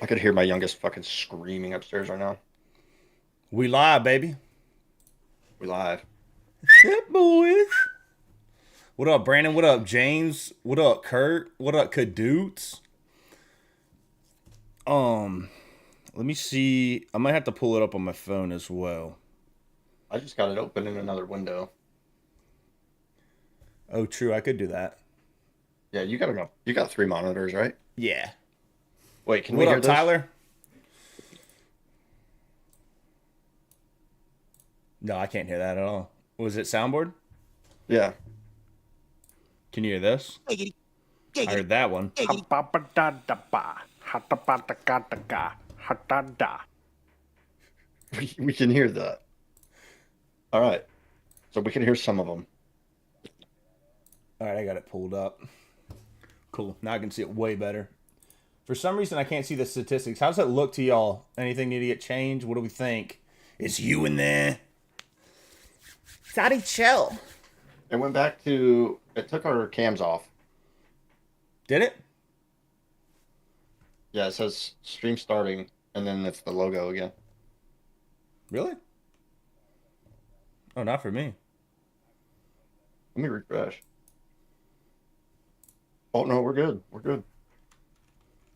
I could hear my youngest fucking screaming upstairs right now. We live, baby. We live. Shit, boys. What up, Brandon? What up, James? What up, Kurt? What up, Cadoots? Um, Let me see. I might have to pull it up on my phone as well. I just got it open in another window. Oh, true. I could do that. Yeah, you got three monitors, right? Yeah. Wait, can we What hear up, this? Tyler? No, I can't hear that at all. Was it soundboard? Yeah. Can you hear this? Giggity, I giggity, heard that one. giggity. Hapapadadaba, hatapatakataka, hatada. We can hear that. All right. So we can hear some of them. All right, I got it pulled up. Cool. Now I can see it way better. For some reason, I can't see the statistics. How does that look to y'all? Anything need to get changed? What do we think? It's you in there. Daddy, chill. It went it took our cams off. Did it? Yeah, it says stream starting, and then it's the logo again. Really? Oh, not for me. Let me refresh. Oh, no, we're good. We're good.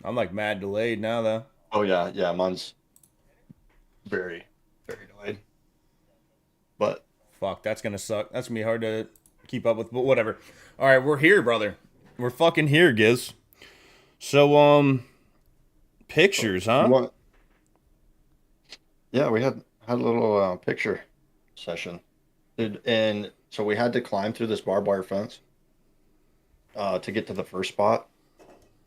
I'm like mad delayed now, though. Oh, yeah. Yeah, mine's very, very delayed. But Fuck, that's gonna suck. That's gonna be hard to keep up with, but whatever. All right, we're here, brother. We're fucking here, Giz. So, pictures, you huh? want, yeah, we had a little picture session. Dude, and so we had to climb through this barbed wire fence to get to the first spot.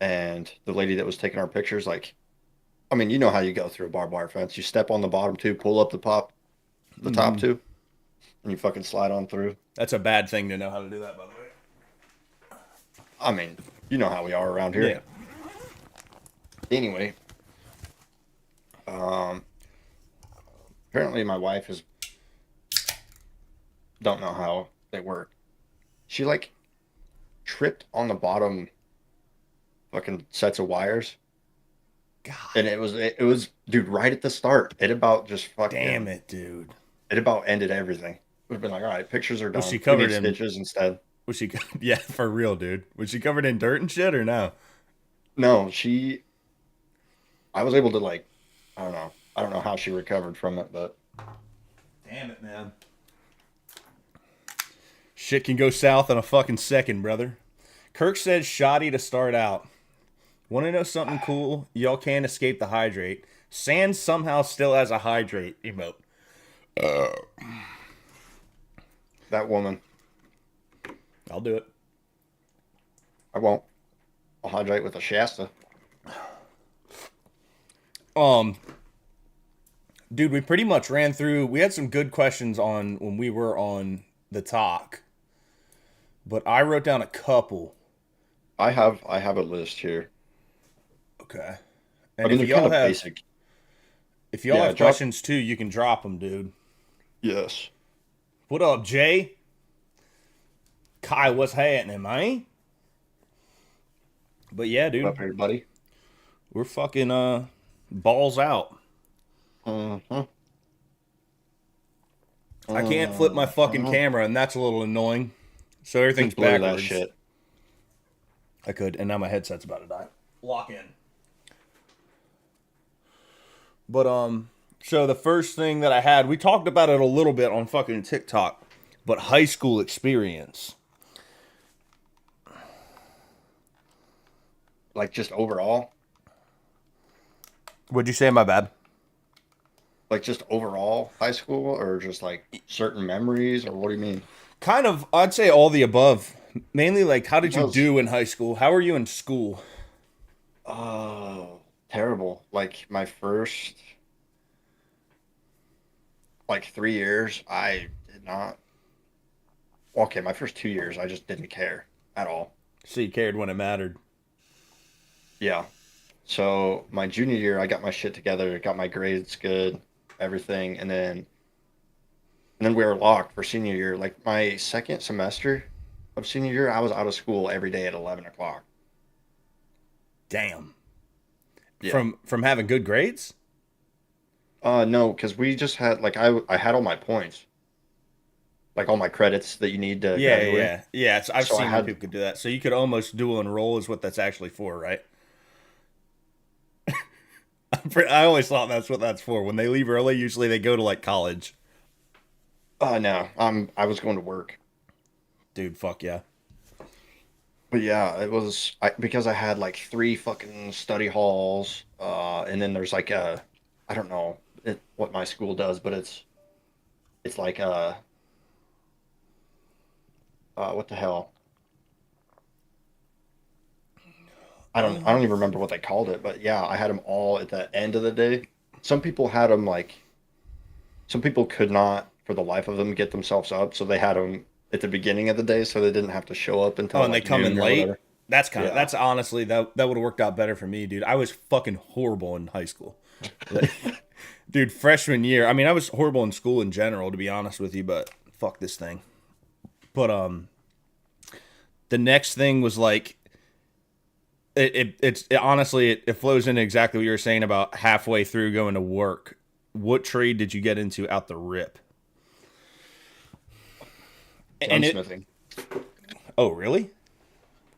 And the lady that was taking our pictures, like, I mean, you know how you go through a barbed wire fence. You step on the bottom two, pull up the top two, and you fucking slide on through. That's a bad thing to know how to do that, by the way. I mean, you know how we are around here. Yeah. Anyway, um, apparently my wife is don't know how they work. She like tripped on the bottom fucking sets of wires, God and it was dude right at the start. It about just damn fucking it, dude. it about ended everything. We've been like, all right, pictures are done. Was she We covered need in? stitches instead. Was she? Yeah, for real, dude. Was she covered in dirt and shit or no? No, she. I was able to like, I don't know. I don't know how she recovered from it, but Damn it, man. Shit can go south in a fucking second, brother. Kirk said shoddy to start out. Want to know something cool? Y'all can't escape the hydrate. Sand somehow still has a hydrate emote. that woman, I'll do it. I won't. I'll hydrate with a Shasta. Um, Dude, we pretty much ran through. We had some good questions on when we were on the talk, but I wrote down a couple. I have a list here. Okay. I And mean, they're kind of basic. if y'all Yeah, have drop. questions too, you can drop them, dude. Yes. What up, Jay? Kai, what's happening, man? But yeah, What up, dude, everybody? we're fucking balls out. Uh-huh. I can't flip my fucking Uh-huh. camera, and that's a little annoying. So everything's Just blur that backwards. shit. I could, and now my headset's about to die. Lock in. But so the first thing that I had, we talked about it a little bit on fucking TikTok, but high school experience. Like just overall, What'd you say? My bad. like just overall high school, or just like certain memories, or what do you mean? Kind of, I'd say all the above. Mainly, like, how did you Because do in high school? How were you in school? oh, terrible. Like my first like 3 years, I did not. Okay, my first 2 years, I just didn't care at all. So you cared when it mattered. Yeah. So my junior year, I got my shit together, got my grades good, everything, and then we were locked for senior year. Like my second semester of senior year, I was out of school every day at 11 o'clock. Damn. Yeah. From having good grades? No, because we just had like I had all my points, like all my credits that you need to Yeah, graduate. yeah, yeah. I've So I seen where had people could do that. So you could almost dual enroll, is what that's actually for, right? I always thought that's what that's for. When they leave early, usually they go to like college. no, I was going to work. Dude, fuck yeah. But yeah, it was because I had like three fucking study halls, and then there's like I don't know what my school does, but it's like what the hell? I don't even remember what they called it, but yeah, I had them all at the end of the day. Some people had them like some people could not for the life of them get themselves up, so they had them at the beginning of the day, so they didn't have to show up Oh, until and they like come in noon or late. whatever. Yeah. That's honestly that would have worked out better for me, dude. I was fucking horrible in high school. Like, dude, freshman year. I mean, I was horrible in school in general, to be honest with you, but fuck this thing. But the next thing was like honestly it flows into exactly what you were saying about halfway through going to work. What trade did you get into out the rip? And it Gunsmithing. Oh, really?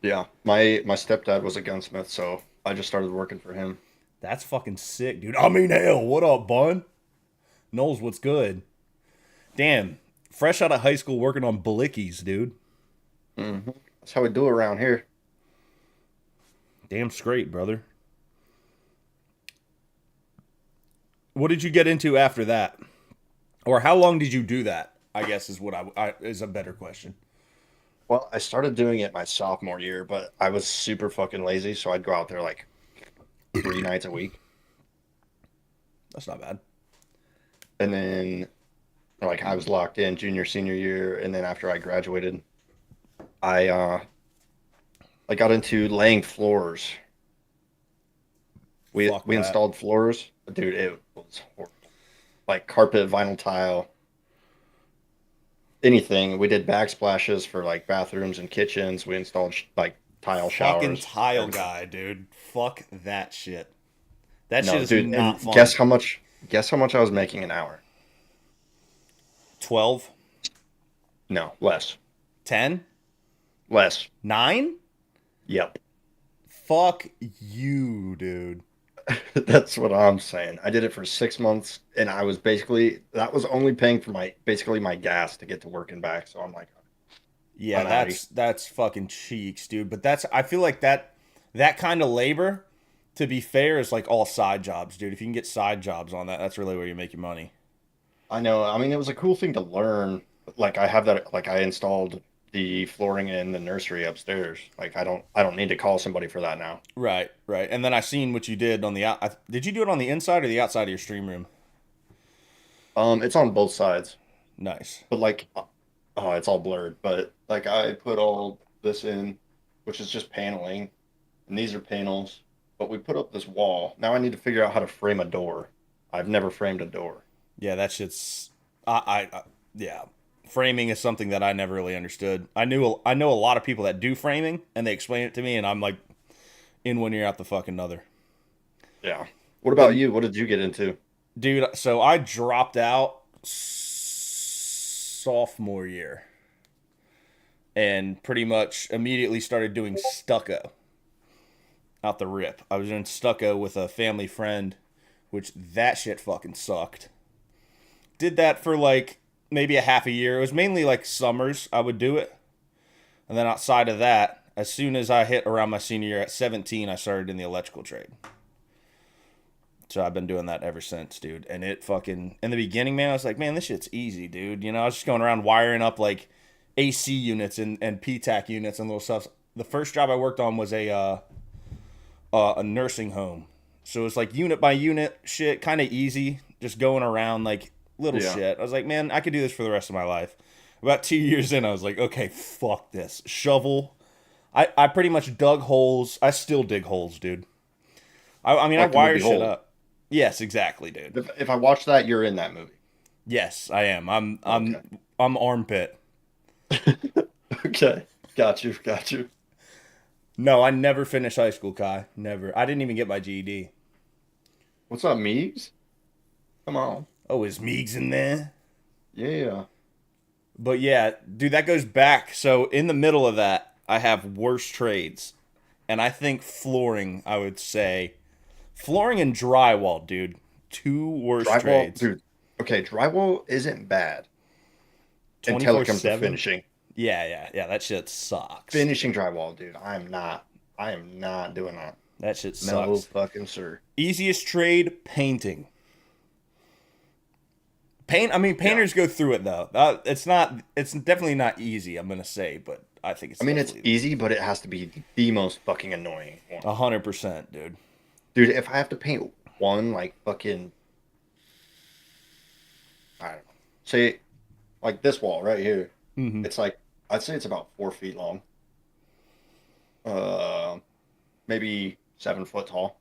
Yeah. My stepdad was a gunsmith, so I just started working for him. That's fucking sick, dude. I mean, hell, what up, bun? Knowles, what's good? Damn, fresh out of high school working on blickies, dude. That's how we do around here. Damn straight, brother. What did you get into after that? Or how long did you do that? I guess is what I is a better question. Well, I started doing it my sophomore year, but I was super fucking lazy, so I'd go out there like 3 nights a week. That's not bad. And then like I was locked in junior, senior year, and then after I graduated, I I got into laying floors. Fuck We that. installed floors. Dude, it was horrible. Like carpet, vinyl tile, anything. We did backsplashes for like bathrooms and kitchens. We installed like tile Fucking showers, tile everything. guy, dude. Fuck that shit. That shit No, is dude, not and fun. guess how much I was making an hour? 12, No, less. 10, Less. 9? Yep. Fuck you, dude. That's what I'm saying. I did it for 6 months and I was basically that was only paying for my basically my gas to get to work and back. So I'm like, Yeah, I'm outie. that's fucking cheeks, dude. But that's I feel like that kind of labor, to be fair, is like all side jobs, dude. If you can get side jobs on that, that's really where you make your money. I know. I mean, it was a cool thing to learn. Like I have that like I installed the flooring in the nursery upstairs. Like I don't need to call somebody for that now. Right, right. And then I seen what you did on the out. Did you do it on the inside or the outside of your stream room? It's on both sides. Nice. But like oh, it's all blurred, but like I put all this in, which is just paneling, and these are panels, but we put up this wall. Now I need to figure out how to frame a door. I've never framed a door. Yeah, that shit's. Yeah. Framing is something that I never really understood. I know a lot of people that do framing, and they explain it to me, and I'm like in one ear out the fucking other. Yeah. What about The you? What did you get into? dude, so I dropped out sophomore year and pretty much immediately started doing stucco out the rip. I was doing stucco with a family friend, which that shit fucking sucked. Did that for like maybe a half a year. It was mainly like summers I would do it. And then outside of that, as soon as I hit around my senior year at 17, I started in the electrical trade. So I've been doing that ever since, dude. And it fucking in the beginning, man, I was like, man, this shit's easy, dude. You know, I was just going around wiring up like AC units and PTAC units and little stuff. The first job I worked on was a nursing home. So it's like unit by unit shit, kind of easy, just going around like little Yeah. shit. I was like, man, I could do this for the rest of my life. About 2 years in, I was like, okay, fuck this. Shovel. I pretty much dug holes. I still dig holes, dude. I mean, I Like the wire movie shit Hole. up. Yes, exactly, dude. If I watch that, you're in that movie. Yes, I am. Okay. I'm armpit. Okay. Got you. No, I never finished high school, Kai. Never. I didn't even get my GED. What's up, Meegs? Come on. Oh, is Meigs in there? Yeah. But yeah, dude, that goes back. So in the middle of that, I have worst trades. And I think flooring, I would say. Flooring and drywall, dude. Two worst Drywall, trades. dude. Okay, drywall isn't bad until it comes to 24/7. finishing. Yeah. That shit sucks. Finishing drywall, dude. I am not doing that. That shit No sucks. fucking sir. Easiest trade, painting. I mean, painters go through it though. It's not. It's definitely not easy. I'm gonna say, but I think it's. I mean, it's definitely easy, but it has to be the most fucking annoying one. 100%, dude. Dude, if I have to paint one, like, fucking, I don't know, say, like this wall right here, Mm-hmm. it's like, I'd say it's about 4 feet long. Uh, Maybe 7 foot tall.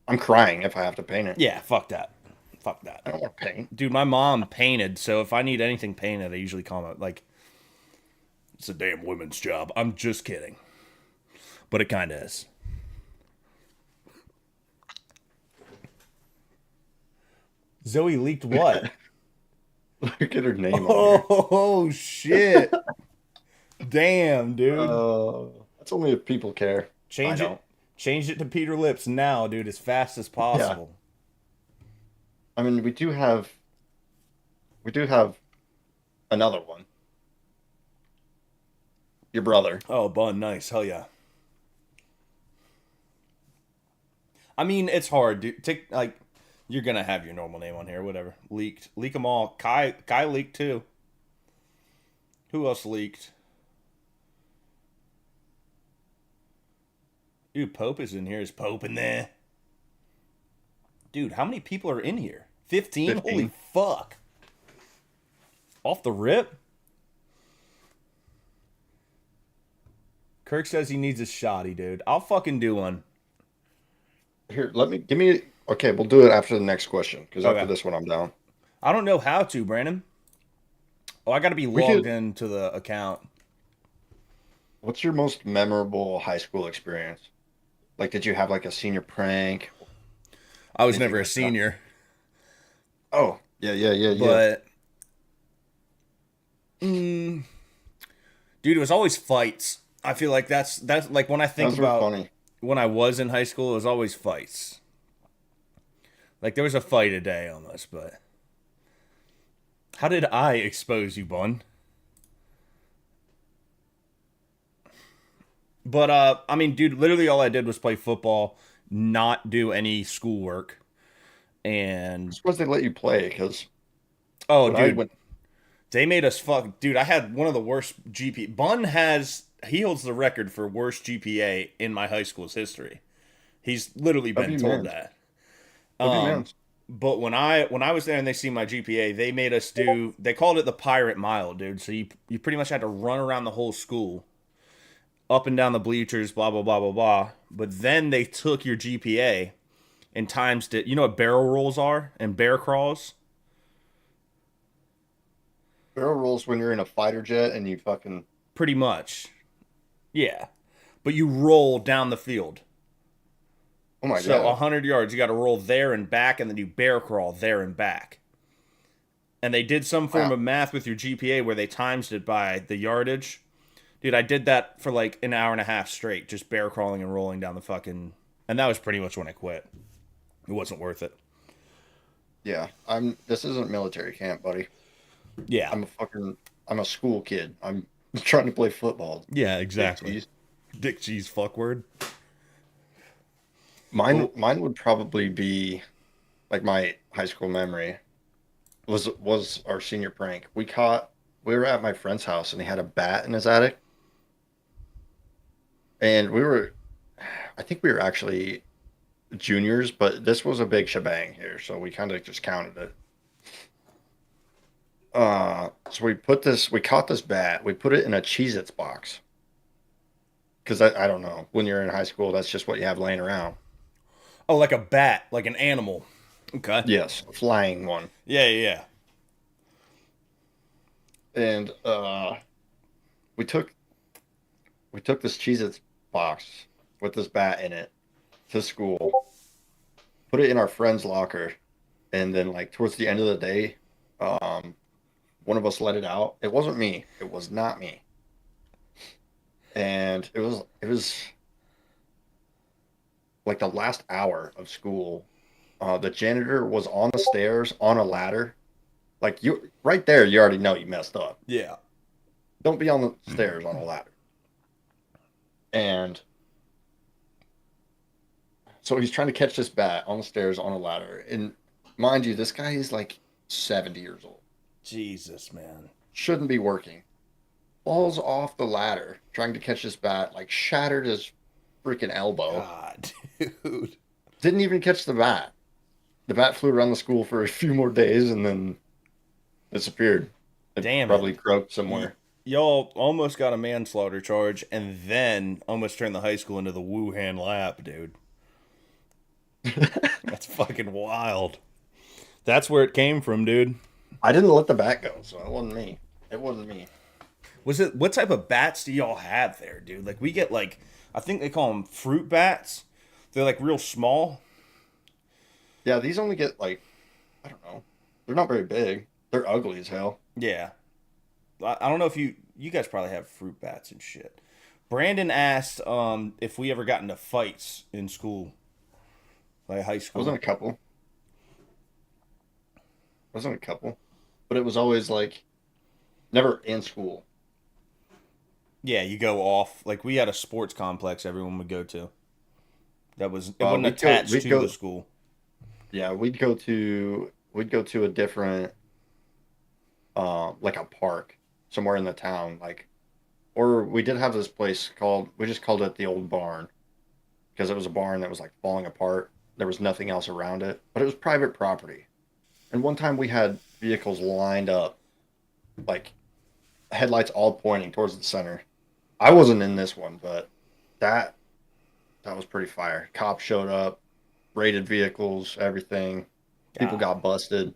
I'm crying if I have to paint it. Yeah, fuck that. Fuck that. I don't want to paint. Dude, my mom painted, so if I need anything painted, I usually call it like it's a damn women's job. I'm just kidding. But it kinda is. Zoe leaked what? Look at her name on Oh shit. Damn, here. dude. That's only if people care. Change I it. don't. Change it to Peter Lips now, dude, as fast as possible. I mean, we do have another one. Your brother. Oh, Bun, nice. Hell yeah. I mean, it's hard, dude. Take like you're gonna have your normal name on here, whatever. Leak them all. Kai leaked too. Who else leaked? Dude, Pope is in here. Is Pope in there? Dude, how many people are in here? 15? 15. Holy fuck. Off the rip? Kirk says he needs a shotty, dude. I'll fucking do one. Here, give me. Okay, we'll do it after the next question because Okay. after this one, I'm down. I don't know how to, Brandon. Oh, I gotta be We logged could- into the account. What's your most memorable high school experience? Like, did you have like a senior prank? I was Anything never a like that? senior, Oh, yeah. but dude, it was always fights. I feel like that's like when I think Those were about funny. when I was in high school, it was always fights. Like there was a fight a day almost, but how did I expose you, Bun? But I mean, dude, literally all I did was play football, not do any schoolwork, and I suppose they let you play because oh, when I dude, went, they made us fuck. Dude, I had one of the worst GP. He holds the record for worst GPA in my high school's history. He's literally been W told Mans. that. W Mans. But when I was there and they see my GPA, they made us do. They called it the Pirate Mile, dude. So you pretty much had to run around the whole school, up and down the bleachers, blah blah blah blah blah. But then they took your GPA and times it. You know what barrel rolls are and bear crawls? Barrel rolls when you're in a fighter jet and you fucking. Pretty much, yeah. But you roll down the field. Oh my So god. 100 yards, you got to roll there and back, and then you bear crawl there and back. And they did some form Wow. of math with your GPA where they times it by the yardage. Dude, I did that for like an hour and a half straight, just bear crawling and rolling down the fucking. And that was pretty much when I quit. It wasn't worth it. Yeah, This isn't military camp, buddy. Yeah. I'm a school kid. I'm trying to play football. Yeah, exactly. Jeez. Dick cheese fuck word. Mine would probably be like my high school memory was our senior prank. We were at my friend's house and he had a bat in his attic. And I think we were actually juniors, but this was a big shebang here, so we kind of just counted it. So we caught this bat, we put it in a Cheez-Its box. Because I don't know, when you're in high school, that's just what you have laying around. Oh, like a bat, like an animal. Okay. Yes, a flying one. Yeah. And we took this Cheez-Its box with this bat in it to school. put it in our friend's locker, and then like towards the end of the day, um, one of us let it out. It wasn't me. It was not me. And it was like the last hour of school. The janitor was on the stairs on a ladder. Like you right there, you already know you messed up. Yeah. Don't be on the stairs on a ladder. And so he's trying to catch this bat on the stairs on a ladder. And mind you, this guy is like 70 years old. Jesus, man. Shouldn't be working. Falls off the ladder trying to catch this bat, like shattered his freaking elbow. God, dude. Didn't even catch the bat. The bat flew around the school for a few more days and then disappeared. It Damn probably it. croaked somewhere. Y'all almost got a manslaughter charge and then almost turned the high school into the Wuhan lab, dude. That's fucking wild. That's where it came from, dude. I didn't let the bat go, so it wasn't me. It wasn't me. Was it what type of bats do y'all have there, dude? Like we get like I think they call them fruit bats. They're like real small. Yeah, these only get like, I don't know. They're not very big. They're ugly as hell. Yeah. I don't know if you guys probably have fruit bats and shit. Brandon asked if we ever got into fights in school. Like high I school. was in a couple. I was in a couple. But it was always like never in school. Yeah, you go off. Like we had a sports complex everyone would go to. That was it wasn't attached we'd to go the school. Yeah, we'd go to a different like a park somewhere in the town, like, or we did have this place called, we just called it the old barn because it was a barn that was like falling apart. There was nothing else around it, but it was private property. And one time we had vehicles lined up, like headlights all pointing towards the center. I wasn't in this one, but that that was pretty fire. Cops showed up, raided vehicles, everything. People God. got busted.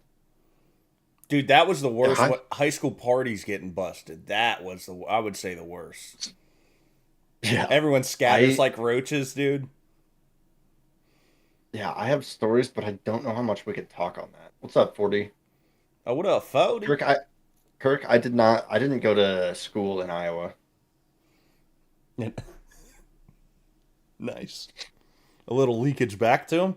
Dude, that was the Yeah, worst. What high school parties getting busted? That was the I would say the worst. yeah, Everyone scatters I like roaches, dude. yeah, I have stories, but I don't know how much we could talk on that. What's up, 40? Oh, what up, Fody? Kirk, I didn't go to school in Iowa. Nice. A little leakage back to him.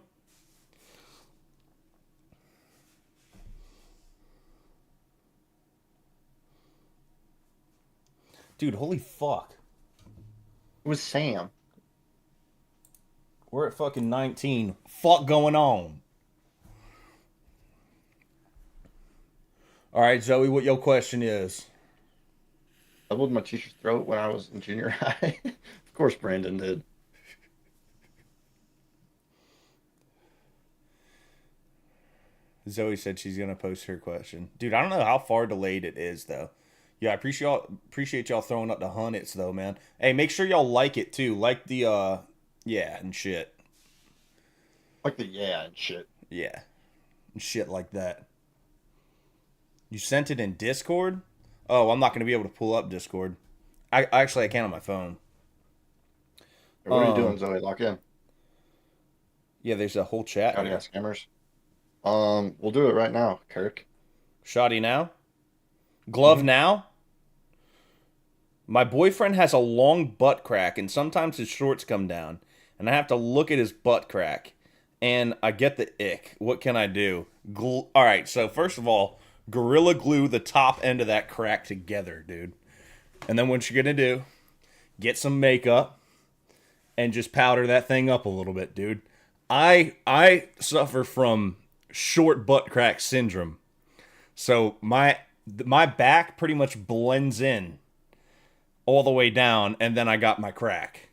Dude, holy fuck. It was Sam. We're at fucking 19. Fuck going on? All right, Zoe, what your question is? Doubled my teacher's throat when I was in junior high. Of course, Brandon did. Zoe said she's gonna post her question. Dude, I don't know how far delayed it is though. Yeah, I appreciate y'all throwing up the hunnits though, man. Hey, make sure y'all like it too. Like the yeah, and shit. Like the yeah and shit. Yeah. And shit like that. You sent it in Discord? Oh, I'm not gonna be able to pull up Discord. I can on my phone. Hey, what are you doing, Um Zoe? Lock in. yeah, there's a whole chat Counting here. out scammers. We'll do it right now, Kirk. Shoddy now? Glove Hmm. now? My boyfriend has a long butt crack, and sometimes his shorts come down, and I have to look at his butt crack, and I get the ick. What can I do? All right, so first of all, Gorilla Glue the top end of that crack together, dude. And then what you're gonna do, get some makeup, and just powder that thing up a little bit, dude. I suffer from short butt crack syndrome, so my back pretty much blends in all the way down, and then I got my crack.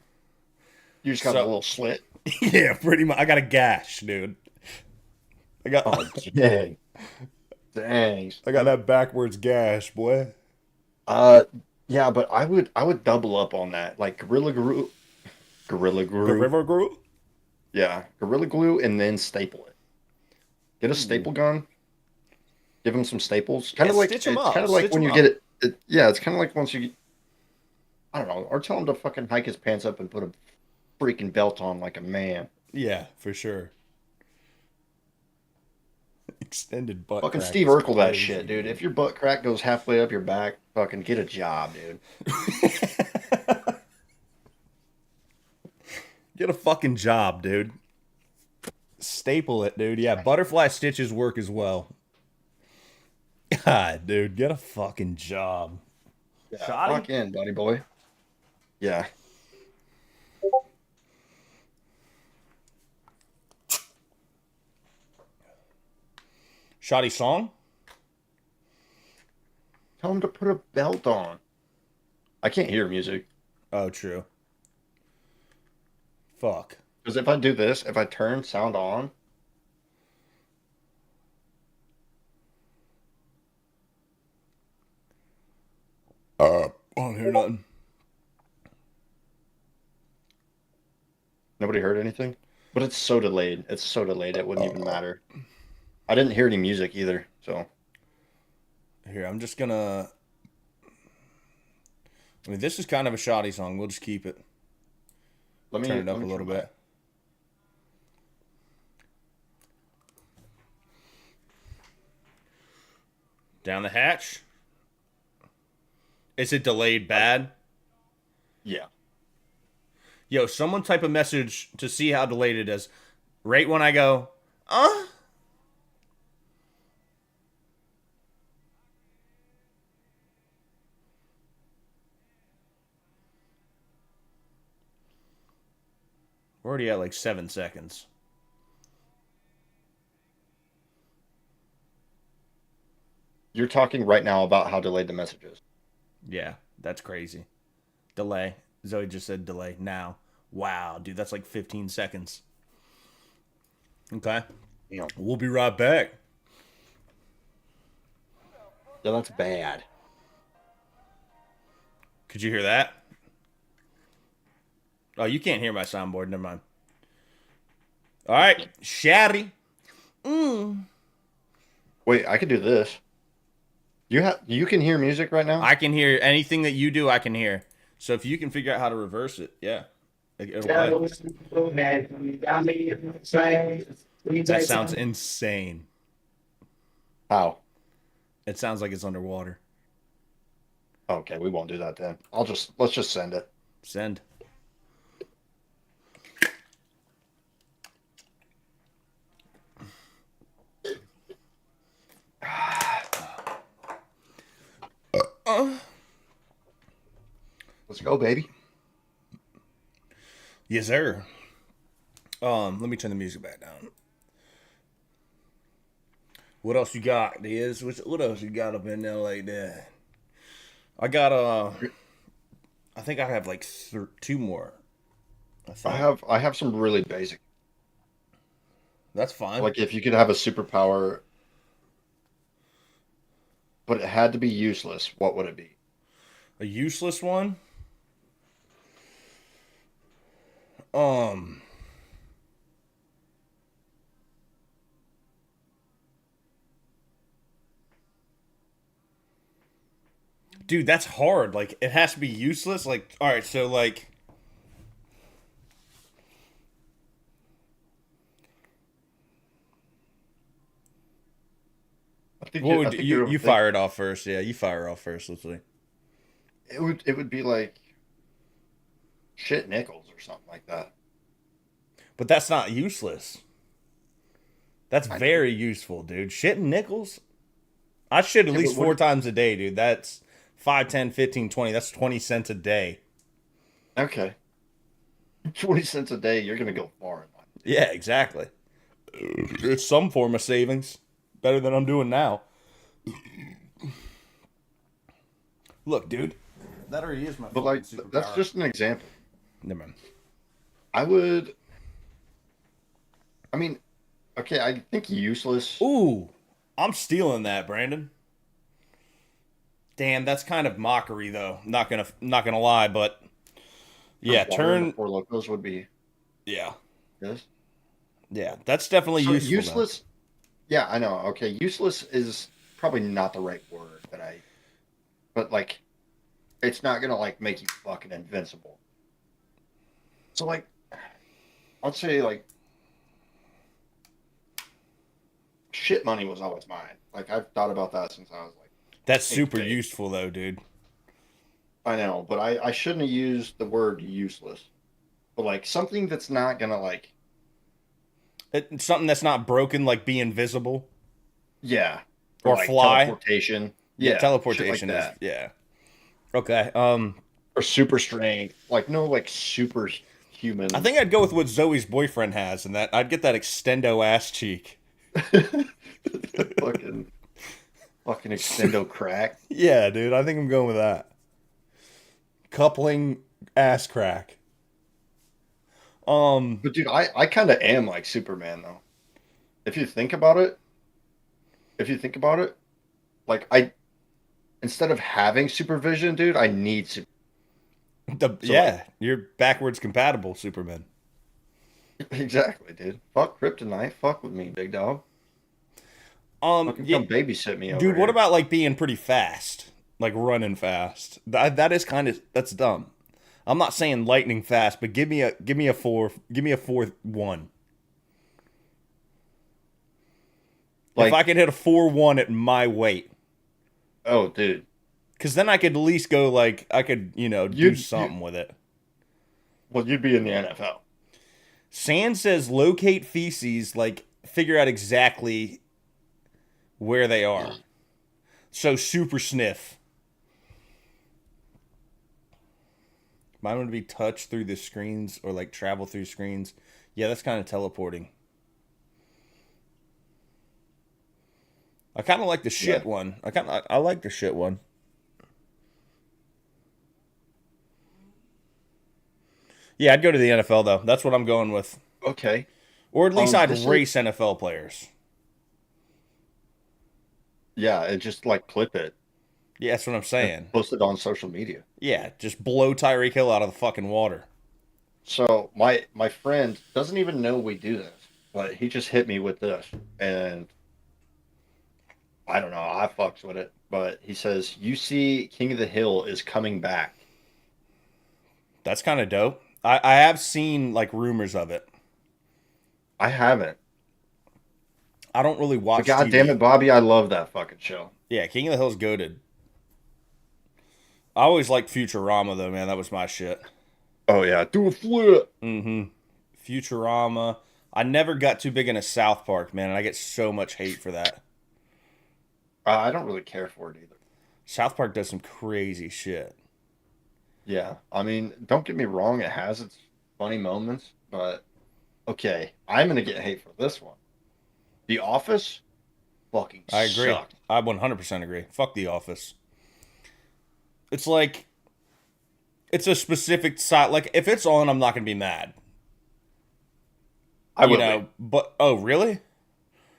You just got a So little slit. yeah, pretty much. I got a gash, dude. I got Oh, dang. Dang. I got that backwards gash, boy. Uh, yeah, but I would double up on that. Like Gorilla The Glue. river grew. Yeah, Gorilla Glue, and then staple it. Get a Ooh. staple gun. Give him some staples. Yeah, Kind of like stitch them it's kind up. of like Stitch when them you get up. it. Yeah, it's kind of like once you, I don't know, or tell him to fucking hike his pants up and put a freaking belt on like a man. Yeah, for sure. Extended butt Fucking crack Steve is Urkel that crazy, shit, dude. If your butt crack goes halfway up your back, fucking get a job, dude. Get a fucking job, dude. Staple it, dude. Yeah, butterfly stitches work as well. God, dude, get a fucking job. Yeah, Shoddy? fuck in, buddy boy. Yeah. Shoddy song? Tell him to put a belt on. I can't hear music. Oh, true. Fuck. Because if I do this, if I turn sound on, I don't hear nothing. nobody heard anything. But it's so delayed. It's so delayed it wouldn't even matter. I didn't hear any music either, so Here, I'm just gonna. I mean, this is kind of a shoddy song. We'll just keep it. let me Turn it up let a me little try. bit. Down the hatch. Is it delayed bad? Yeah. Yo, someone type a message to see how delayed it is. Right when I go, uh? We're already at like 7 seconds. You're talking right now about how delayed the message is. Yeah, that's crazy. Delay. Zoe just said delay now. Wow, dude, that's like 15 seconds. Okay. Yeah. We'll be right back. Yeah, that's bad. Could you hear that? Oh, you can't hear my soundboard. Never mind. All right, Shatty. Wait, I could do this. You can hear music right now? I can hear anything that you do. I can hear. So if you can figure out how to reverse it, yeah, it'll play. That sounds insane. How? It sounds like it's underwater. Okay, we won't do that then. Let's just send it. Send. Let's go, baby. Yes, sir. Let me turn the music back down. What else you got, Diz? What else you got up in there like that? I got I think I have like two more. I think. I have some really basic. That's fine. Like if you could have a superpower, but it had to be useless, what would it be? A useless one. Um. Dude, that's hard. Like, it has to be useless. Like, all right, so like, what would you fire it off first? Yeah, you fire it off first. Let's see. It would be like shit nickels or something like that. But that's not useless. That's very useful, dude. Shit and nickels. I shit at least 4 times a day, dude. That's 5, 10, 15, 20. That's 20 cents a day. Okay. 20 cents a day, you're gonna go far in life. Yeah, exactly. It's some form of savings. Better than I'm doing now. Look, dude. That already is my But like superpower. that's just an example. Never mind. I mean, okay, I think useless. Ooh, I'm stealing that, Brandon. Damn, that's kind of mockery, though. Not gonna lie, but yeah, Water in the Four Locos would be Yeah, this. yeah, that's definitely So useful. useless. Yeah, I know. Okay, useless is probably not the right word but like, it's not gonna like make you fucking invincible. So like, let's say like, shit money was always mine. Like I've thought about that since I was like That's eighth super grade. useful though, dude. I know, but I shouldn't have used the word useless. But like something that's not gonna like It's something that's not broken, like be invisible yeah. Or or like fly. teleportation. Yeah, Yeah, shit like teleportation is that. yeah. Okay. Or super strength. Like no like super I human think I'd go with what Zoe's boyfriend has, and that I'd get that extendo ass cheek. fucking fucking extendo crack. Yeah, dude. I think I'm going with that. Coupling ass crack. But dude, I kinda am like Superman though. If you think about it, if you think about it, like I instead of having supervision, dude, I need super. So like Yeah, you're backwards compatible, Superman. exactly, dude. Fuck kryptonite. Fuck with me, big dog. Fucking Yeah, come babysit me over dude. What here. about like being pretty fast, like running fast? That is kind of that's dumb. I'm not saying lightning fast, but give me a 4-1. If I Like, could hit a 4-1 at my weight, oh, dude, because then I could at least go like I could do you something with it. well, you'd be in the NFL. Sand says locate feces, like figure out exactly where they are. So super sniff. Mine would be touch through the screens or like travel through screens. Yeah, that's kind of teleporting. I kind of like the Yeah. shit one. I like the shit one. Yeah, I'd go to the NFL though. That's what I'm going with. Okay. Or at least I'd This is race NFL players. yeah, and just like clip it Yeah, that's what I'm and saying. post it on social media. Yeah, just blow Tyreek Hill out of the fucking water. So my friend doesn't even know we do this, but he just hit me with this, and I don't know. I fucks with it, but he says UC King of the Hill is coming back. That's kind of dope. I have seen like rumors of it. I haven't, I don't really but watch god damn TV. it, Bobby, I love that fucking show. Yeah, King of the Hill's goaded. I always liked Futurama though, man. That was my shit. Oh yeah, do a flip. Mm-hmm. Futurama. I never got too big into South Park, man, and I get so much hate for that. I don't really care for it either. South Park does some crazy shit. Yeah, I mean, don't get me wrong, it has its funny moments, but okay, I'm gonna get hate for this one. The Office fucking I agree. sucked. I 100% agree. Fuck The Office. It's like it's a specific side. Like if it's on, I'm not gonna be mad. I will be. But oh, really?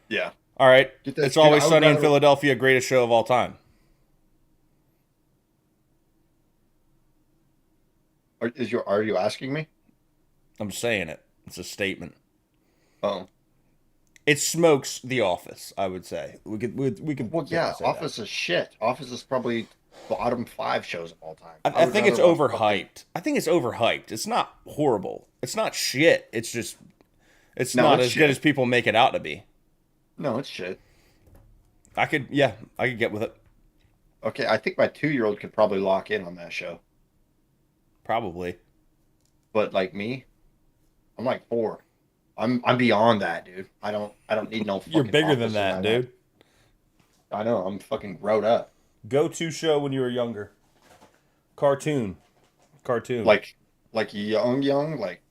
Yeah. All right. Get that It's dude, Always I would Sunny in rather Philadelphia, greatest show of all time. are you asking me? I'm saying it. It's a statement. Oh. It smokes The Office. I would say we could Well, certainly yeah, say that. Office is shit. Office is probably bottom five shows of all time. I Would think it's rather watch fucking overhyped. I think it's overhyped. It's not horrible. It's not shit. It's just it's no, not it's as good shit. as people make it out to be. No, it's shit. I could get with it. Okay, I think my 2-year-old could probably lock in on that show. Probably. But like me, I'm like 4. I'm beyond that, dude. I don't need no You're fucking bigger than Office in my that, life. dude. I know, I'm fucking grown up. Go-to show when you were younger. Cartoon. Cartoon. Like young, like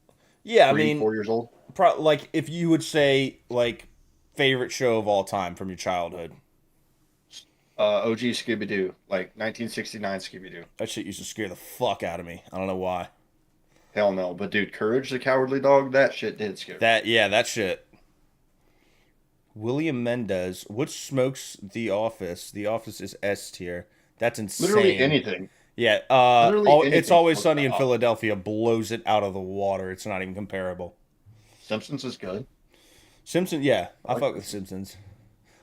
Yeah, I 3, mean, 4 years old. like if you would say like favorite show of all time from your childhood. OG Scooby Doo, like 1969 Scooby Doo. That shit used to scare the fuck out of me. I don't know why. Hell no, but dude, Courage the Cowardly Dog, that shit did scare me. That shit. William Mendez, which smokes The Office? The Office is S tier. That's insane. Literally anything. Yeah, Literally It's anything Always smokes Sunny that in up. Philadelphia blows it out of the water. It's not even comparable. Simpsons is good. Simpsons, yeah, I like fuck with Simpsons.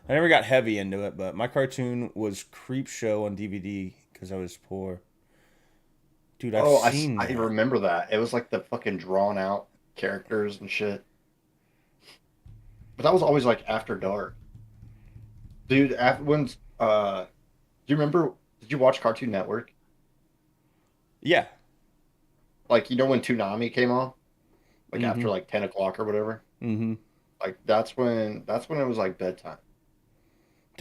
I never got heavy into it, but my cartoon was Creep Show on DVD because I was poor. Dude, I've Oh, seen I that. remember that. It was like the fucking drawn out characters and shit. But that was always like after dark. dude. After when do you remember? Did you watch Cartoon Network? Yeah. Like when Toonami came on, like Mm-hmm. after like 10 o'clock or whatever. Mm-hmm. Like that's when it was like bedtime.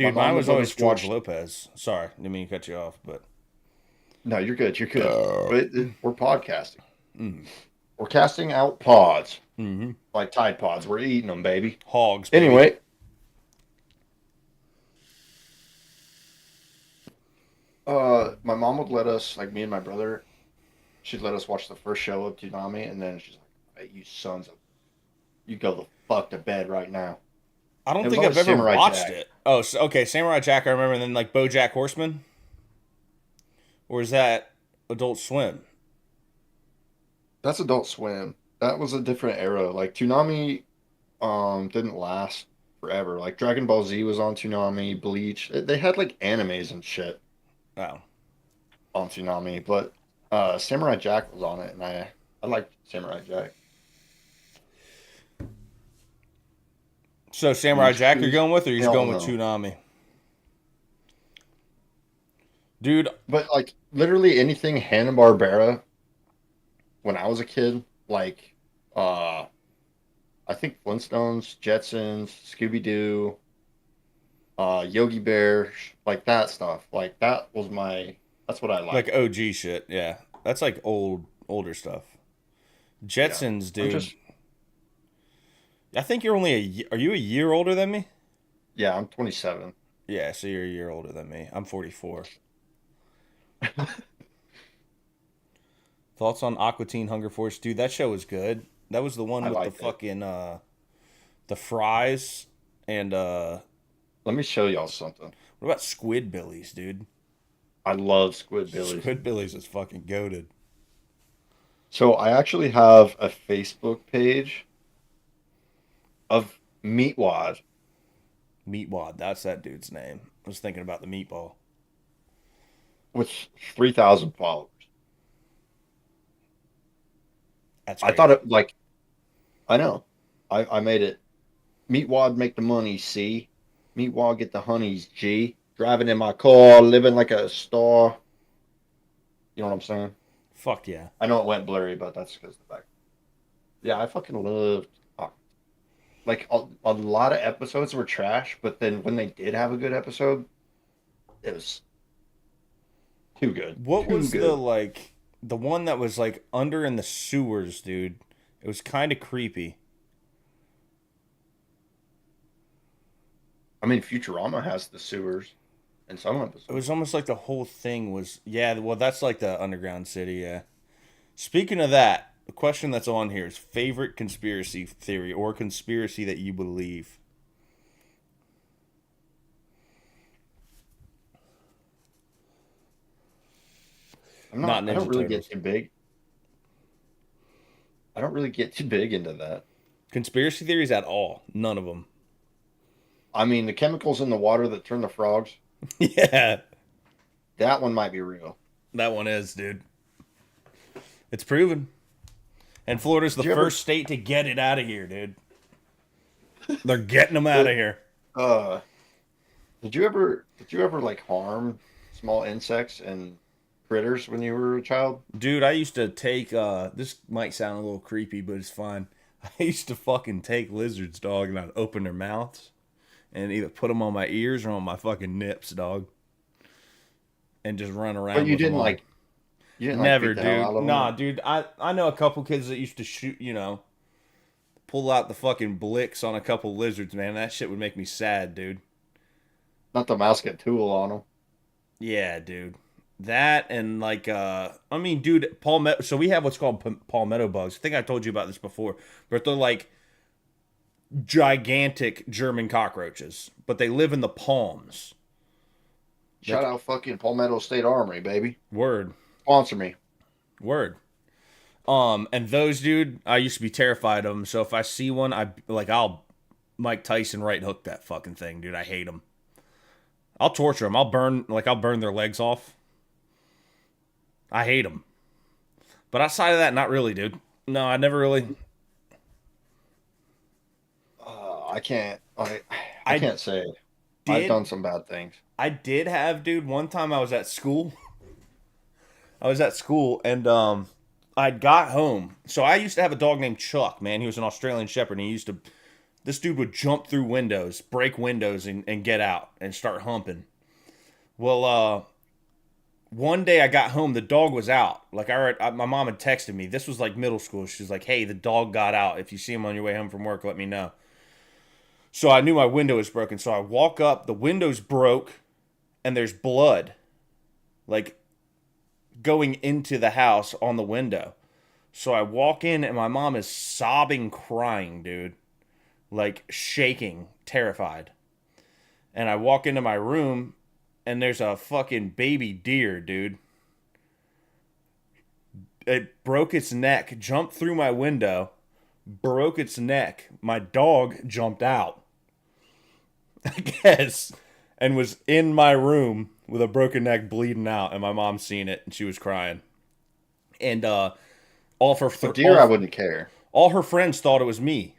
My Dude, mine mom would was let always us George watch. Lopez. Sorry, didn't mean to cut you off, but No, you're good. You're good. But we're podcasting. mm. We're casting out pods Mm-hmm. like Tide Pods. We're eating them, baby. Hogs, baby. Anyway, my mom would let us, like me and my brother, she'd let us watch the first show of Toonami, and then she's like, "Hey, you sons of, you go the fuck to bed right now." I don't It was think I've always ever Samurai watched Jack. it. Oh, okay, Samurai Jack. I remember, and then like BoJack Horseman, or is that Adult Swim? That's Adult Swim. That was a different era. Like Toonami, didn't last forever. Like Dragon Ball Z was on Toonami, Bleach. They had like animes and shit Oh, on Toonami, but Samurai Jack was on it, and I liked Samurai Jack. so Samurai Jack you're Who's going with, or you're just hell going with no. Toonami? Dude, But like literally anything Hanna Barbera when I was a kid, like uh I think Flintstones, Jetsons, Scooby Doo, Yogi Bear, like that stuff. Like that's what I like like. OG shit. Yeah, that's like older stuff. Yeah. Jetsons, I'm dude. just I think you're only are you a year older than me? yeah, I'm 27. Yeah, so you're a year older than me. I'm 44. Thoughts on Aqua Teen Hunger Force, dude? That show was good. That was the one I with the liked it. fucking the fries and Let me show y'all something. what about Squidbillies, dude? I love Squidbillies. Squidbillies is fucking goaded. So I actually have a Facebook page of Meatwad Meatwad, that's that dude's name. I was thinking about the meatball. with 3,000 followers. That's I thought crazy. it like I know. I made it. Meatwad make the money, C. Meatwad get the honeys, G. Driving in my car, living like a star. You know what I'm saying? Fuck yeah. I know it went blurry, but that's because of the back. Yeah, I fucking loved. Like a lot of episodes were trash, but then when they did have a good episode, it was too good, What too was the good. like the one that was like under in the sewers, dude? It was kind of creepy. I mean, Futurama has the sewers in some It episodes. was almost like the whole thing was yeah, well that's like the underground city, yeah. Speaking of that, the question that's on here is favorite conspiracy theory or conspiracy that you believe. I'm Not not. I don't Ninja really get Turtles. too big. I don't really get too big into that. Conspiracy theories at all. None of them. I mean, the chemicals in the water that turn the frogs, Yeah, that one might be real. that one is, dude. It's proven. And Florida's the Did you ever, first state to get it out of here, dude. They're getting them out of the, here. uh, did you ever like harm small insects and critters when you were a child? Dude, I used to take this might sound a little creepy, but it's fine. I used to fucking take lizards, dog, and I'd open their mouths and either put them on my ears or on my fucking nips, dog, and just run But around with them on. you didn't like Never, beat the hell dude. out of them. Nah, dude. I know a couple kids that used to shoot, pull out the fucking blicks on a couple lizards, man. That shit would make me sad, dude. Not the mouse get tool on them. Yeah, dude. That and like I mean, dude, palmetto. So we have what's called palmetto bugs. I think I told you about this before, but they're like gigantic German cockroaches, but they live in the palms. Shout Like out fucking Palmetto State Armory, baby. word, Sponsor me. word. And those, dude, I used to be terrified of them. So if I see one, I'll Mike Tyson right hook that fucking thing, dude. I hate them. I'll torture them. I'll burn their legs off. I hate them. But outside of that, not really, dude. No, I never really. I can't. I I can't say. I've did done some bad things. I did have, dude, one time I was at school. I was at school and I got home. So I used to have a dog named Chuck, man. He was an Australian Shepherd and this dude would jump through windows, break windows and get out and start humping. Well, one day I got home, the dog was out. Like my mom had texted me. This was like middle school. She's like, "Hey, the dog got out. If you see him on your way home from work, let me know." So I knew my window was broken. So I walk up, the window's broke, and there's blood, like going into the house on the window. So I walk in, and my mom is sobbing, crying, dude, like shaking, terrified. And I walk into my room, and there's a fucking baby deer, dude. It broke its neck, jumped through my window, broke its neck. My dog jumped out, I guess, and was in my room with a broken neck bleeding out, and my mom seen it, and she was crying. And all of her For deer, I wouldn't care. all her friends thought it was me.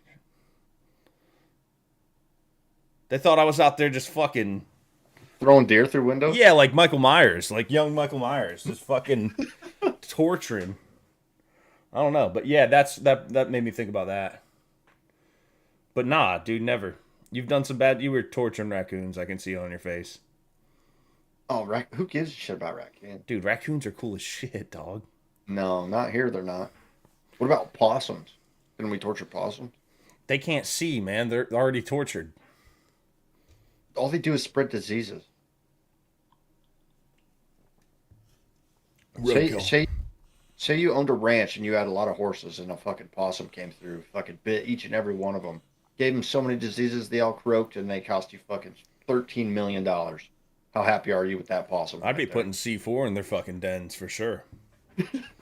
They thought I was out there just fucking... Throwing deer through windows? Yeah, like Michael Myers, like young Michael Myers, just fucking torturing. I don't know, but yeah, that made me think about that. But nah, dude, never. You've done some bad. You were torturing raccoons. I can see it on your face, Oh, who gives a shit about raccoons? dude. Raccoons are cool as shit, dog. No, not here. They're not. What about possums? Didn't we torture possums? They can't see, man. They're already tortured. All they do is spread diseases. Roadkill. Say you owned a ranch and you had a lot of horses and a fucking possum came through, fucking bit each and every one of them. Gave them so many diseases they all croaked and they cost you fucking $13 million. How happy are you with that possum? I'd be there? putting C4 in their fucking dens for sure.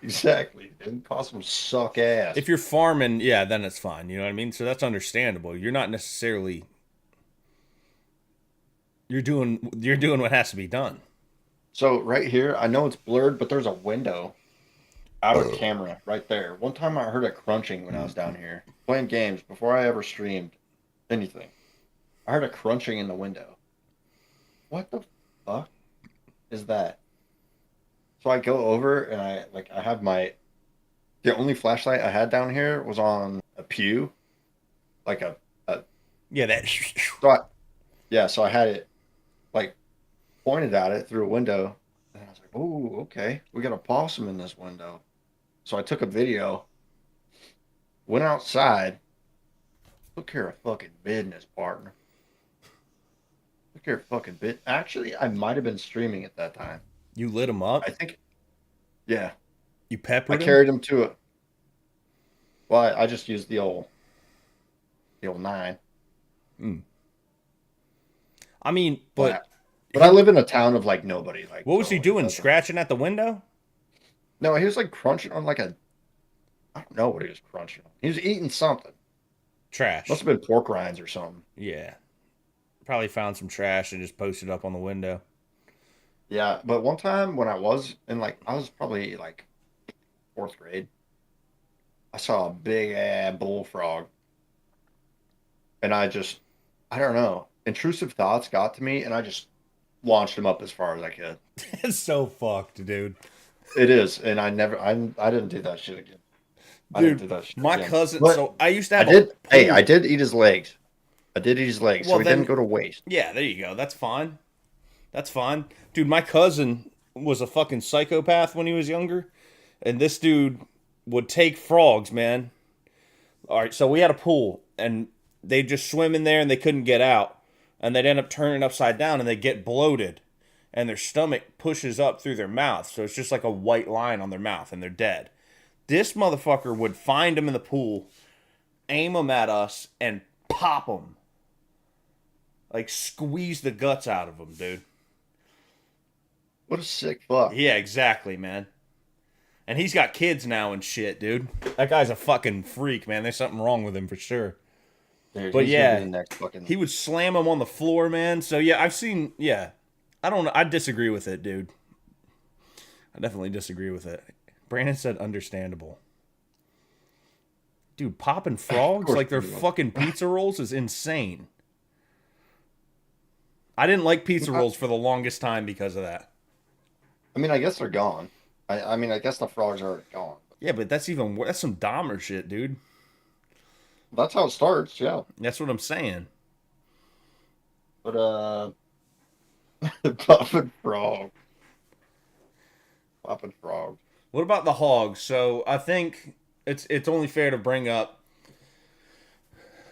Exactly. And possums suck ass. If you're farming, yeah, then it's fine. You know what I mean? So that's understandable. You're not necessarily... You're doing what has to be done. So right here, I know it's blurred, but there's a window out of camera right there. One time I heard it crunching when I was down here playing games before I ever streamed anything. I heard a crunching in the window. What the fuck is that? So I go over and I have the only flashlight I had down here was on a pew, like a Yeah, that... so so I had it like pointed at it through a window, and I was like, "Oh, okay, we got a possum in this window." So I took a video, went outside, took care of fucking business, partner. Took care of fucking bit. Actually, I might have been streaming at that time. You lit them up? I think, yeah, You I peppered them? carried him to it. Well, I just used the old 9. I mean, but But I live in a town of like nobody. Like, what was so he it doing? doesn't- Scratching at the window? No, he was like crunching on like I don't know what he was crunching on. He was eating something. Trash. Must have been pork rinds or something. Yeah. Probably found some trash and just posted up on the window. Yeah, but one time when I was I was probably like 4th grade, I saw a big ass bullfrog, and I don't know, intrusive thoughts got to me, and I just launched him up as far as I could. It's so fucked, dude. It is, and I didn't do that shit again. I didn't do that shit My again. cousin. But So I used to I have. did. A Hey, pool. I did eat his legs. I did eat his legs, so Well, he then- didn't go to waste. Yeah, there you go. That's fine. That's fine, dude. My cousin was a fucking psychopath when he was younger, and this dude would take frogs, man. All right, so we had a pool, and they'd just swim in there, and they couldn't get out, and they'd end up turning upside down, and they get bloated, and their stomach pushes up through their mouth, so it's just like a white line on their mouth, and they're dead. This motherfucker would find them in the pool, aim them at us, and pop them. Like, squeeze the guts out of them, dude. What a sick fuck. Yeah, exactly, man. And he's got kids now and shit, dude. That guy's a fucking freak, man. There's something wrong with him for sure. Dude, But he's gonna yeah, be the next fucking. he would slam him on the floor, man. So yeah, I've seen. Yeah, I don't know. I disagree with it, dude. I definitely disagree with it. Brandon said understandable. Dude, popping frogs course like they're we will. fucking pizza rolls is insane. I didn't like pizza rolls for the longest time because of that. I mean, I guess they're gone. I mean, I guess the frogs are gone. Yeah, but that's even worse. That's some Dahmer shit, dude. That's how it starts, yeah. That's what I'm saying. But popping frog, popping frog. What about the hogs? So I think it's only fair to bring up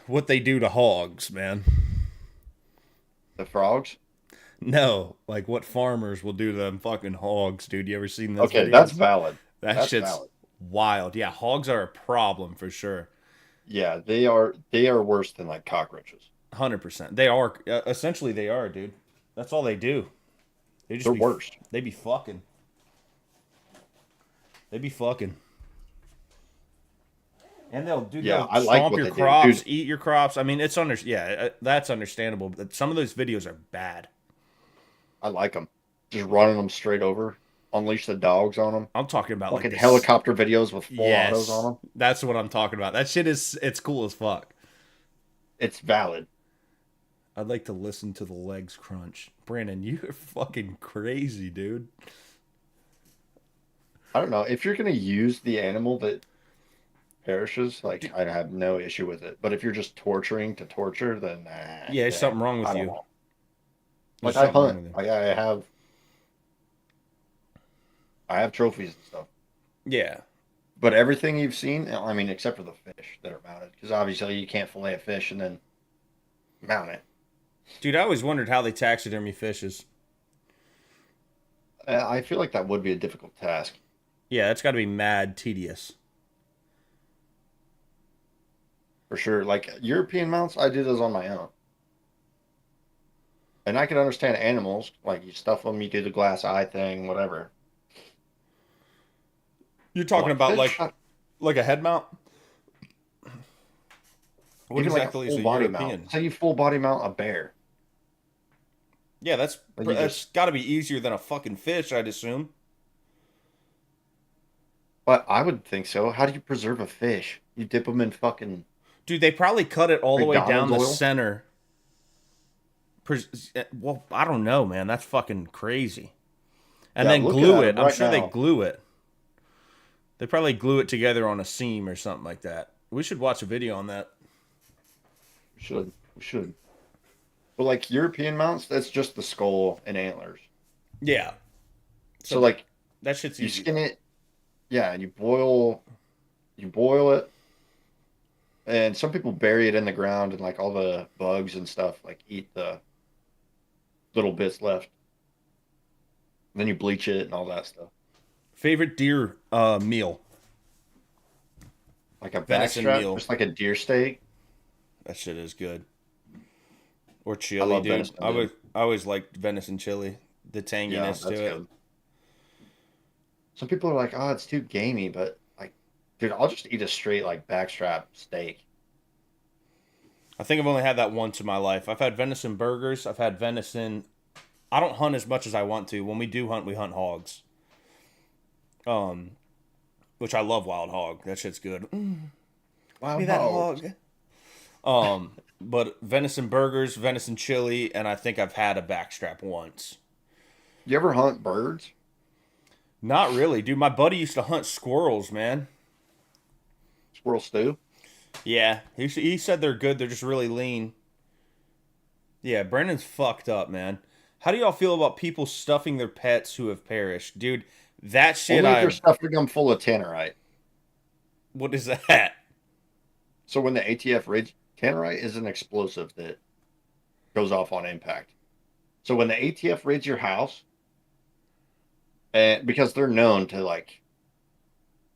what they do to hogs, man. The frogs. No, like what farmers will do to them fucking hogs, dude. You ever seen those Okay, videos? that's valid. That That's shit's valid. wild. Yeah, hogs are a problem for sure. Yeah, they are. They are worse than like cockroaches. 100%. They are essentially they are, dude. That's all they do. They just They're be, worse. They be fucking. They be fucking. And Yeah, they'll I like stomp what your they do, crops, dude. eat your crops. I mean, that's understandable. But some of those videos are bad. I like them. Just running them straight over. Unleash the dogs on them. I'm talking about like Fucking this. helicopter videos with full autos Yes, on them. that's what I'm talking about. That shit it's cool as fuck. It's valid. I'd like to listen to the legs crunch. Brandon, you're fucking crazy, dude. I don't know if you're gonna use the animal that perishes. Like, I'd have no issue with it. But if you're just torturing to torture, then nah, Yeah, there's something wrong with I don't you. know. There's Like, I something wrong hunt. with you. Like, I have trophies and stuff. Yeah. But everything you've seen, I mean, except for the fish that are mounted, because obviously you can't fillet a fish and then mount it. Dude, I always wondered how they taxidermy fishes. I feel like that would be a difficult task. Yeah, that's got to be mad tedious. For sure. Like European mounts, I do those on my own. And I can understand animals, like you stuff them, you do the glass eye thing, whatever. You're talking Like about fish, like a head mount? What even like a exactly is full a body European? mount. Say you full body mount a bear. Yeah, that's Like you that's just, got to be easier than a fucking fish, I'd assume. but I would think so. How do you preserve a fish? You dip them in fucking Dude, they probably cut it all the way down McDonald's the oil? center. Well, I don't know, man. That's fucking crazy. And Yeah, then look glue at it. it I'm right sure they now. glue it. They probably glue it together on a seam or something like that. We should watch a video on that. We should. But like European mounts, that's just the skull and antlers. Yeah. So like That shit's you easy. skin it, yeah, and you boil it, and some people bury it in the ground and like all the bugs and stuff like eat the little bits left. Then you bleach it and all that stuff. Favorite deer meal. Like a Venison backstrap, meal. just like a deer steak. That shit is good. Or I chili, love dude. venison, dude. I always liked venison chili. The Yeah, tanginess that's to it. good. Some people are like, oh, it's too gamey, but like, dude, I'll just eat a straight like backstrap steak. I think I've only had that once in my life. I've had venison burgers. I've had venison. I don't hunt as much as I want to. When we do hunt, we hunt hogs. Which I love wild hog. That shit's good. Wow, Me that hog. But venison burgers, venison chili, and I think I've had a backstrap once. You ever hunt birds? Not really, dude. My buddy used to hunt squirrels, man. Squirrel stew? Yeah, he said they're good. They're just really lean. Yeah, Brandon's fucked up, man. How do y'all feel about people stuffing their pets who have perished, dude? That shit. Only if you're stuffing them full of tannerite. What is that? So when the ATF raids, tannerite is an explosive that goes off on impact. So when the ATF raids your house, and because they're known to like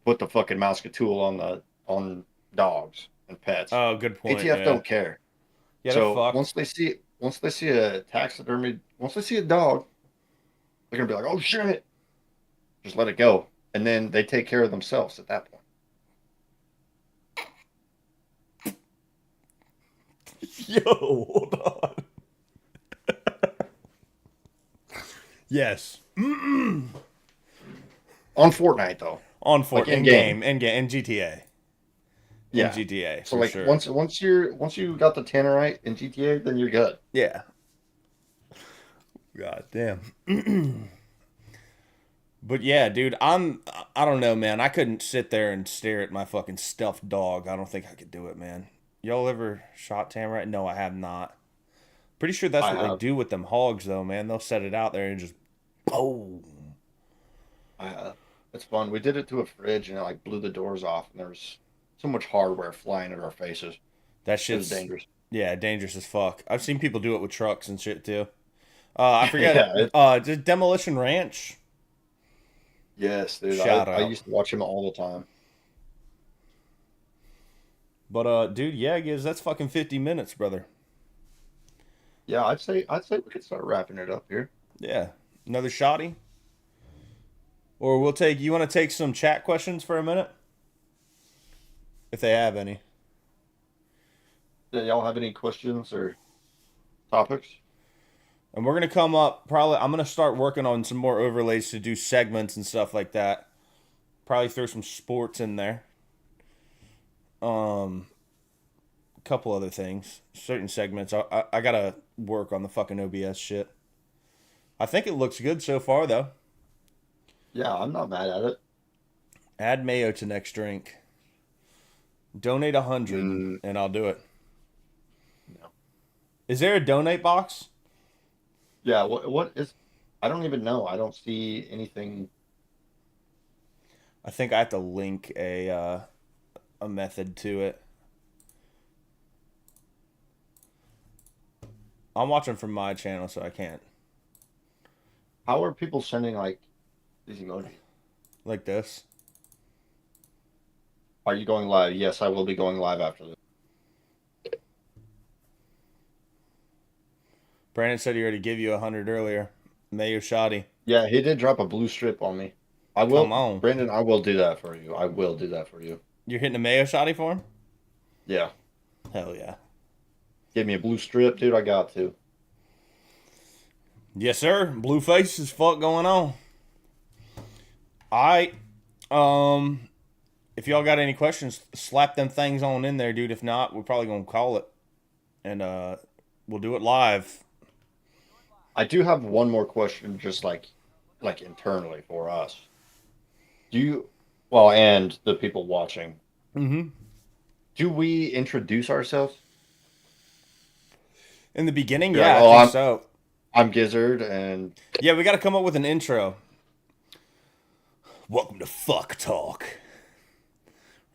put the fucking Moscatool on dogs and pets, Oh, good point. ATF Yeah, don't care. yeah, they're So fucked. once they see a taxidermy, once they see a dog, they're gonna be like, "Oh shit!" Just let it go, and then they take care of themselves at that point. Yo, hold on. Yes, On Fortnite though, on Fort Like in in-game. game, in GTA, yeah. in GTA So for like sure. once you got the tannerite in GTA, then you're good. Yeah, God damn. But yeah, dude, I don't know, man. I couldn't sit there and stare at my fucking stuffed dog. I don't think I could do it, man. Y'all ever shot Tamarack? No, I have not. Pretty sure that's I what they have. do with them hogs, though, man. They'll set it out there and just boom. I have. It's fun. We did it to a fridge and it like blew the doors off, and there was so much hardware flying at our faces. That It was shit's dangerous. yeah, dangerous as fuck. I've seen people do it with trucks and shit too. I forget. Yeah. Just Demolition Ranch. Yes, dude. Shout I out. used to watch him all the time. But dude, yeah, Giz, that's fucking 50 minutes, brother. Yeah, I'd say we could start wrapping it up here. Yeah, another shotty. Or we'll take. You want to take some chat questions for a minute, if they have any. Do y'all have any questions or topics? And we're gonna come up. Probably, I'm gonna start working on some more overlays to do segments and stuff like that. Probably throw some sports in there. A couple other things, certain segments. I gotta work on the fucking OBS shit. I think it looks good so far though. Yeah, I'm not mad at it. Add mayo to next drink. Donate 100 Mm, and I'll do it. no. Is there a donate box? Yeah, what is I don't even know. I don't see anything. I think I have to link a method to it. I'm watching from my channel, so I can't How are people sending like these emojis? like this. Are you going live? Yes, I will be going live after this. Brandon said he already gave you 100 earlier. Mayo Shoddy. Yeah, he did drop a blue strip on me. I Come will, on. Brandon, I will do that for you. I will do that for you. You're hitting a Mayo Shoddy for him? Yeah. Hell yeah. Give me a blue strip, dude. I got to. Yes, sir. Blue face is fuck going on. Alright. If y'all got any questions, slap them things on in there, dude. If not, we're probably gonna call it. And we'll do it live. I do have one more question, just like internally for us. Do you, well, and the people watching, Mm-hmm. do we introduce ourselves? In the beginning, You're yeah, like, I oh, think so. I'm Gizzard, and Yeah, we got to come up with an intro. Welcome to Fuck Talk.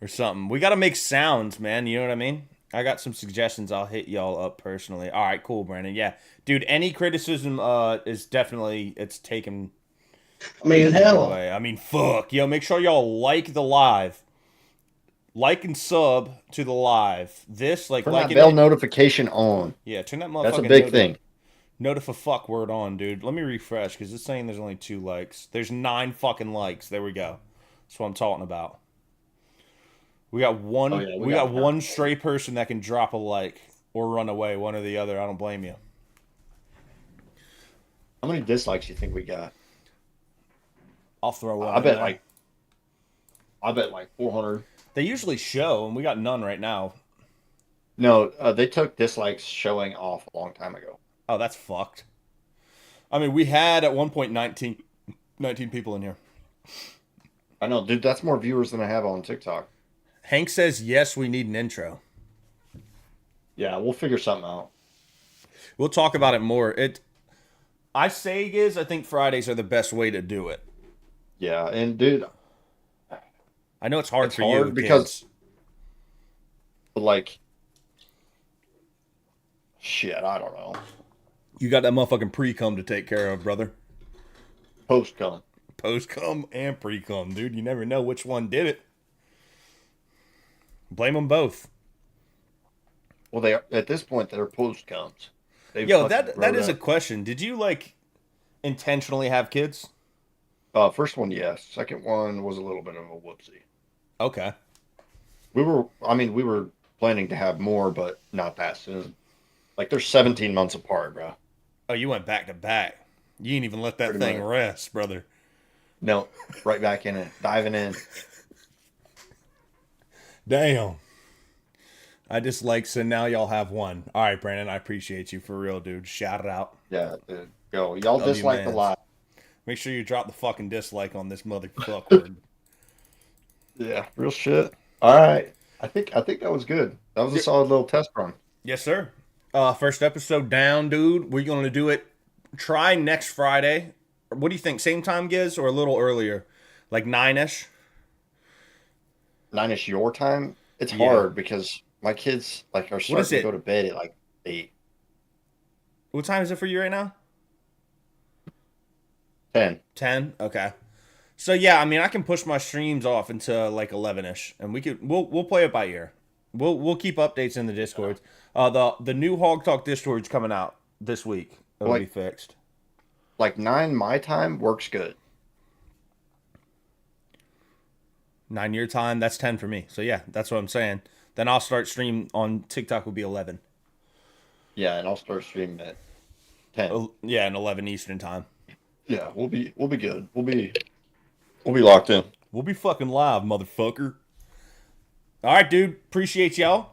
Or something. We got to make sounds, man. You know what I mean? I got some suggestions. I'll hit y'all up personally. All right, cool, Brandon. Yeah. Dude, any criticism is definitely, it's taken I mean, hell, away. I mean, fuck. Yo, make sure y'all like the live. Like and sub to the live. This, like, turn like that it. bell notification on. Yeah, turn that motherfucking That's a big thing. Notify fuck word on, dude. Let me refresh because it's saying there's only 2 likes. There's 9 fucking likes. There we go. That's what I'm talking about. We got one. Oh, yeah, we got one stray person that can drop a like or run away, one or the other. I don't blame you. How many dislikes you think we got? I'll throw one. I in bet there. like 400. They usually show, and we got none right now. No, they took dislikes showing off a long time ago. Oh, that's fucked. I mean, we had at one point 19 people in here. I know, dude. That's more viewers than I have on TikTok. Hank says yes. We need an intro. Yeah, we'll figure something out. We'll talk about it more. I say is I think Fridays are the best way to do it. Yeah, and dude, I know it's hard It's for hard you because- kids. like, shit, I don't know. You got that motherfucking pre-cum to take care of, brother. Post come. Post-cum and pre-cum, dude. You never know which one did it. Blame them both. Well, they are, at this point they're post comes. Yo, that is a question. Did you like intentionally have kids? First one, yes. Second one was a little bit of a whoopsie. Okay. We were planning to have more, but not that soon. Like they're 17 months apart, bro. Oh, you went back to back. You ain't even let that Pretty thing much. rest, brother. No, right back in it, diving in. Damn. I just like so now y'all have one. All right, Brandon, I appreciate you for real, dude. Shout it out. Yeah, dude. go. Y'all Love you, dislike the mans. live. Make sure you drop the fucking dislike on this motherfucker. Yeah, real shit. All right. I think that was good. That was a solid little test run. Yes, sir. First episode down, dude. We're gonna do it. Try next Friday. What do you think? Same time, Giz, or a little earlier, like 9ish? 9ish your time. It's Yeah. hard because my kids like are is starting to it? go to bed at like 8, What time is it for you right now? 10. 10. Okay. So yeah, I mean, I can push my streams off into like 11ish, and we'll play it by ear. We'll keep updates in the Discords. The new Hog Talk Discord's coming out this week. It'll be Like- fixed. Like 9 my time works good. 9 your time, that's 10 for me. So yeah, that's what I'm saying. Then I'll start stream on TikTok will be 11. Yeah, and I'll start streaming at 10. Yeah, and 11 Eastern time. Yeah, we'll be good. We'll be locked in. We'll be fucking live, motherfucker. All right, dude. Appreciate y'all.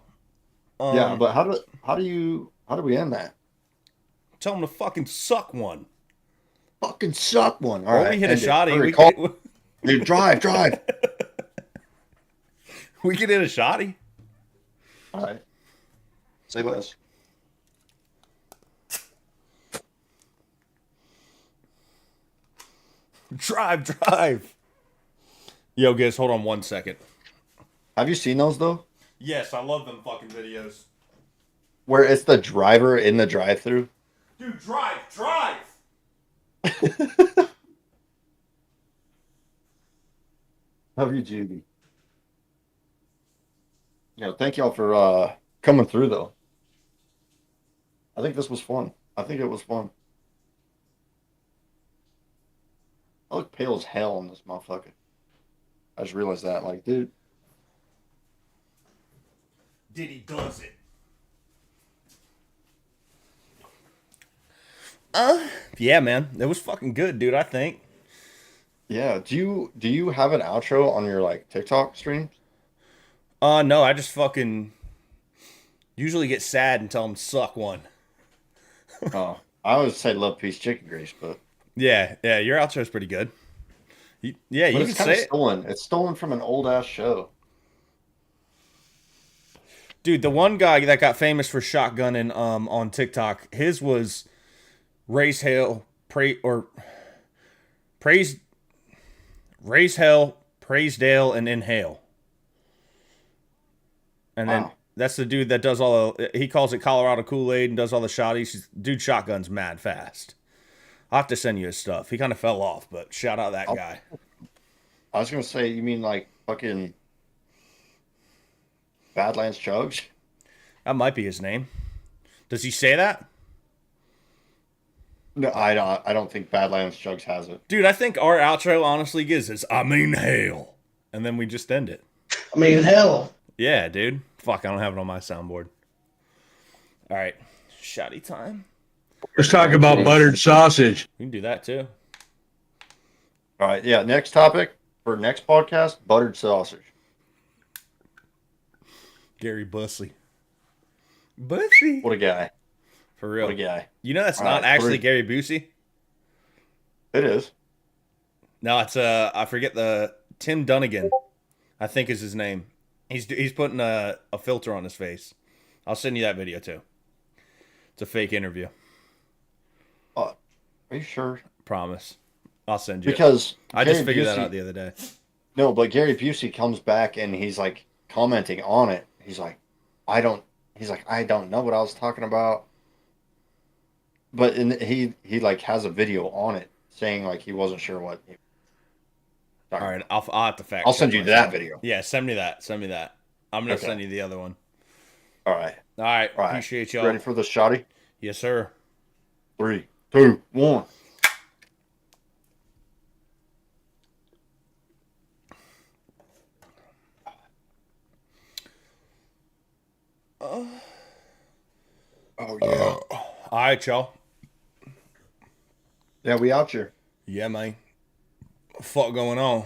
Yeah, but how do we end that? Tell them to fucking suck one. Fucking suck one. All Or right, we hit a end it. shotty. Hurry, We call- could, Dude, drive. we could hit a shotty. All right. Say less. Drive. Yo, guys, hold on 1 second. Have you seen those though? Yes, I love them fucking videos. Where it's the driver in the drive-through. Dude, drive. Love you, Judy. Yeah, thank y'all for coming through though. I think this was fun. I think it was fun. I look pale as hell on this motherfucker. I just realized that, like, dude. Diddy does it. Yeah, man. It was fucking good, dude, I think. Yeah. Do you have an outro on your like TikTok streams? No, I just fucking usually get sad and tell them suck one. Oh, I always say love, peace, chicken grease, but Yeah, your outro's pretty good. You but can it's kind say of it. stolen. It's stolen from an old ass show. Dude, the one guy that got famous for shotgunning on TikTok, his was raise hell, praise hell, praise Dale, and inhale. And then Wow. that's the dude that does all the, he calls it Colorado Kool-Aid and does all the shotties. Dude shotguns mad fast. I'll have to send you his stuff. He kind of fell off, but shout out that guy. I was gonna say, you mean like fucking Badlands Chugs? That might be his name. Does he say that? No, I don't think Badlands Chugs has it. Dude, I think our outro honestly is I mean hell. And then we just end it. I mean, hell. Yeah, dude. Fuck, I don't have it on my soundboard. All right. Shotty time. Let's talk about buttered sausage. We can do that too. All right, yeah. Next topic for next podcast: buttered sausage. Gary Bussey. Bussey. What a guy! For real. What a guy! You know that's All not right, actually three. Gary Busey? It is. No, it's I forget the Tim Dunnigan, I think is his name. He's putting a filter on his face. I'll send you that video too. It's a fake interview. Are you sure? Promise. I'll send you it. Because I just Gary figured that Busey- out the other day. No, but Gary Busey comes back and he's like commenting on it. He's like, I don't know what I was talking about. But he like has a video on it saying like he wasn't sure what. All right, I'll have to fact. I'll check send you myself. that video. Yeah, send me that. I'm gonna Okay. send you the other one. All right. All right, All right. appreciate y'all. Ready for the shotty? Yes, sir. 3, 2, 1. Oh yeah. All right, y'all. Yeah, we out here. Yeah, man. What the fuck going on?